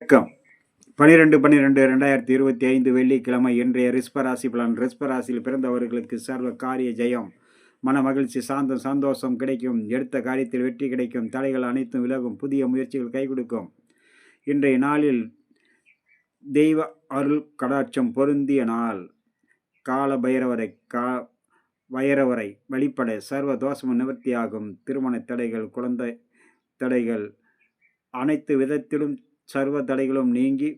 வணக்கம். 12/12/2025 வெள்ளிக்கிழமை இன்றைய ரிஷபராசி பலன். ரிஷபராசியில் பிறந்தவர்களுக்கு சர்வ காரிய ஜெயம், மன மகிழ்ச்சி, சாந்தம், சந்தோஷம் கிடைக்கும். எடுத்த காரியத்தில் வெற்றி கிடைக்கும். தடைகள் அனைத்தும் விலகும். புதிய முயற்சிகள் கை கொடுக்கும். இன்றைய நாளில் தெய்வ அருள் கடாட்சம் பொருந்திய நாள். கால பைரவரை வழிபட சர்வ தோஷமும் நிவர்த்தியாகும். திருமண தடைகள், குழந்தை தடைகள், அனைத்து விதத்திலும் சர்வ தடைகளும் நீங்கி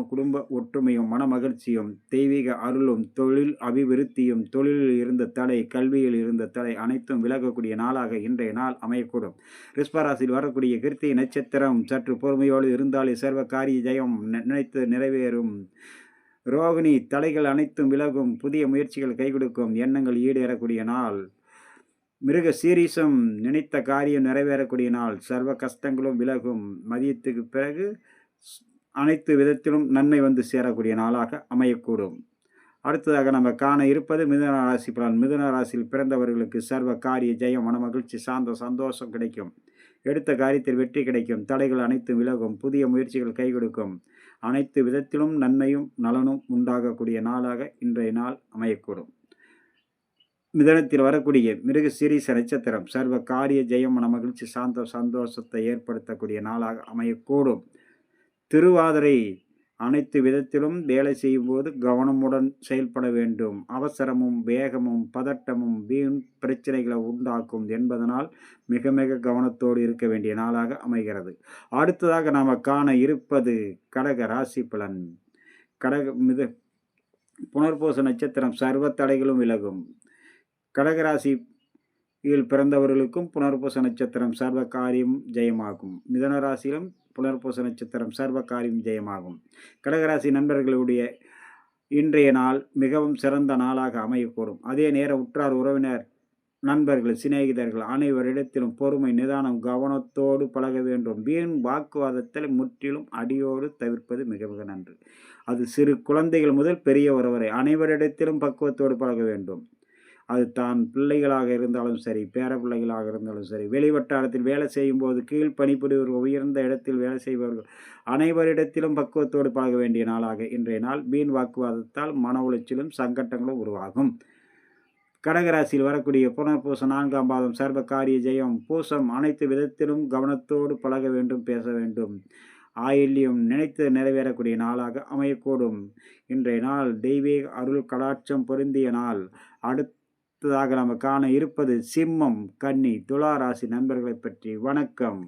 குடும்ப ஒற்றுமையும், மன மகிழ்ச்சியும், தெய்வீக அருளும், தொழில் அபிவிருத்தியும், தொழிலில் இருந்த தடை, கல்வியில் இருந்த தடை அனைத்தும் விலகக்கூடிய நாளாக இன்றைய நாள் அமையக்கூடும். ரிஷபராசியில் வரக்கூடிய கிருத்திகை நட்சத்திரம் சற்று பொறுமையோடு இருந்தாலே சர்வ காரிய ஜெயம் நினைத்து நிறைவேறும். ரோகிணி தடைகள் அனைத்தும் விலகும். புதிய முயற்சிகள் கை கொடுக்கும். எண்ணங்கள் ஈடேறக்கூடிய நாள். மிருக சீரிசம் நினைத்த காரியம் நிறைவேறக்கூடிய நாள். சர்வ கஷ்டங்களும் விலகும். மதியத்துக்கு பிறகு அனைத்து விதத்திலும் நன்மை வந்து சேரக்கூடிய நாளாக அமையக்கூடும். அடுத்ததாக நம்ம காண இருப்பது மிதுன ராசி பலன். மிதுன ராசியில் பிறந்தவர்களுக்கு சர்வ காரிய ஜெயம், மன மகிழ்ச்சி, சாந்த சந்தோஷம் கிடைக்கும். எடுத்த காரியத்தில் வெற்றி கிடைக்கும். தடைகள் அனைத்தும் விலகும். புதிய முயற்சிகள் கை கொடுக்கும். அனைத்து விதத்திலும் நன்மையும் நலனும் உண்டாகக்கூடிய நாளாக இன்றைய நாள் அமையக்கூடும். மிதனத்தில் வரக்கூடிய மிருக சீரிச நட்சத்திரம் சர்வ காரிய ஜெயம், மன மகிழ்ச்சி, சாந்த சந்தோஷத்தை ஏற்படுத்தக்கூடிய நாளாக அமையக்கூடும். திருவாதிரை அனைத்து விதத்திலும் வேலை செய்யும்போது கவனமுடன் செயல்பட வேண்டும். அவசரமும் வேகமும் பதட்டமும் வீண் பிரச்சனைகளை உண்டாக்கும் என்பதனால் மிக மிக கவனத்தோடு இருக்க வேண்டிய நாளாக அமைகிறது. அடுத்ததாக நாம் காண இருப்பது கடக ராசி பலன். புனர்பூச நட்சத்திரம் சர்வ தடைகளும் விலகும். கடகராசியில் பிறந்தவர்களுக்கும் புனர்பூச நட்சத்திரம் சர்வ காரியம் ஜெயமாகும். மிதன ராசியிலும் புனர்பூச நட்சத்திரம் சர்வ காரியம் ஜெயமாகும். கடகராசி நண்பர்களுடைய இன்றைய நாள் மிகவும் சிறந்த நாளாக அமையக்கூடும். அதே நேரம் உற்றார் உறவினர், நண்பர்கள், சிநேகிதர்கள் அனைவரிடத்திலும் பொறுமை, நிதானம், கவனத்தோடு பழக வேண்டும். வீண் வாக்குவாதத்தில் முற்றிலும் அடியோடு தவிர்ப்பது மிக மிக நன்று. அது சிறு குழந்தைகள் முதல் பெரியவர் வரை அனைவரிடத்திலும் பக்குவத்தோடு பழக வேண்டும். அது தான் பிள்ளைகளாக இருந்தாலும் சரி, பேர பிள்ளைகளாக இருந்தாலும் சரி, வெளிவட்டாரத்தில் வேலை செய்யும் போது கீழ் பணிபுரிவர்கள், உயர்ந்த இடத்தில் வேலை செய்பவர்கள் அனைவரிடத்திலும் பக்குவத்தோடு பழக வேண்டிய நாளாக இன்றைய நாள். வீண் வாக்குவாதத்தால் மன உளைச்சலும் சங்கட்டங்களும் உருவாகும். கடகராசியில் வரக்கூடிய புனர்பூச 4ஆம் பாதம் சர்வ காரிய ஜெயம். பூசம் அனைத்து விதத்திலும் கவனத்தோடு பழக வேண்டும், பேச வேண்டும். ஆயில்யம் நினைத்து நிறைவேறக்கூடிய நாளாக அமையக்கூடும். இன்றைய நாள் தெய்வீக அருள் கடாட்சம் பொருந்திய நாள். அடுத்ததாக நம்ம காண இருப்பது சிம்மம், கன்னி, துலா ராசி நண்பர்களை பற்றி. வணக்கம்.